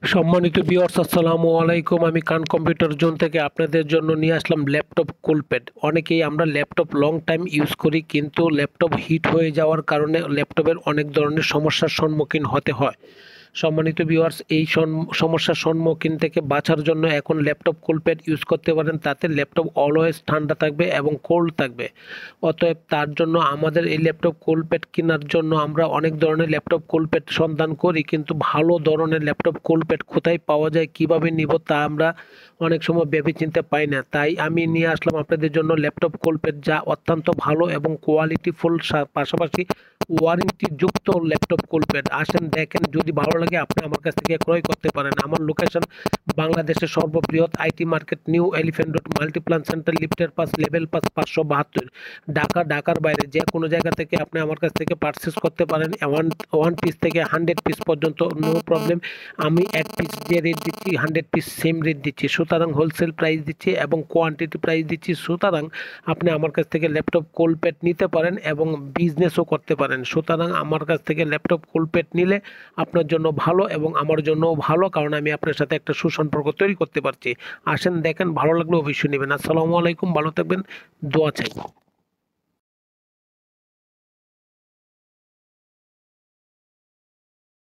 সম্মানিত ভিউয়ার্স, আসসালামু আলাইকুম। আমি কান কম্পিউটার জোন থেকে আপনাদের জন্য নিয়ে আসলাম ল্যাপটপ কুলপ্যাড। অনেকেই আমরা ল্যাপটপ লং টাইম ইউজ করি, কিন্তু ল্যাপটপ হিট হয়ে যাওয়ার কারণে ল্যাপটপের অনেক ধরনের সমস্যার সম্মুখীন হতে হয়। সম্মানিত ভিউয়ার্স, এই সমস্যার সম্মুখীন থেকে বাঁচার জন্য এখন ল্যাপটপ কুলপ্যাড ইউজ করতে পারেন। তাতে ল্যাপটপ অলওয়েজ ঠান্ডা থাকবে এবং কোল্ড থাকবে। অতএব তার জন্য আমাদের এই ল্যাপটপ কুলপ্যাড কেনার জন্য আমরা অনেক ধরনের ল্যাপটপ কুলপ্যাড সন্ধান করি, কিন্তু ভালো ধরনের ল্যাপটপ কুলপ্যাড কোথায় পাওয়া যায়, কিভাবে নিব, তা আমরা অনেক সময় ভেবেচিন্তে পাই না। তাই আমি নিয়ে আসলাম আপনাদের জন্য ল্যাপটপ কুলপ্যাড, যা অত্যন্ত ভালো এবং কোয়ালিটিফুল, পাশাপাশি ওয়ারেন্টি যুক্ত ল্যাপটপ কুলপ্যাড। আসেন দেখেন, যদি ভালো লাগে আপনি আমার কাছ থেকে ক্রয় করতে পারেন। আমার লোকেশন বাংলাদেশের সর্ববৃহৎ IT market, new elephant road, Multiplan centre, লিফটের পাস, লেভেল পাস, 572, ঢাকার বাইরে যে কোনো জায়গা থেকে আপনি আমার কাছ থেকে পারচেস করতে পারেন। ওয়ান পিস থেকে 100 পিস পর্যন্ত, নো প্রবলেম। আমি এক পিস যে রেট দিচ্ছি 100 পিস সেম রেট দিচ্ছি, সুতরাং হোলসেল প্রাইস দিচ্ছি এবং কোয়ান্টিটি প্রাইস দিচ্ছি। সুতরাং আপনি আমার কাছ থেকে ল্যাপটপ কুলপ্যাড নিতে পারেন এবং বিজনেসও করতে পারেন। সুতরাং আমার কাছ থেকে ল্যাপটপ কুলপ্যাড নিলে আপনার জন্য ভালো এবং আমার জন্যও ভালো, কারণ আমি আপনার সাথে একটা সুসম্পর্ক তৈরি করতে পারছি। আসেন দেখেন, ভালো লাগলে অবশ্যই নেবেন। আসসালামু আলাইকুম, ভালো থাকবেন, দোয়া চাই।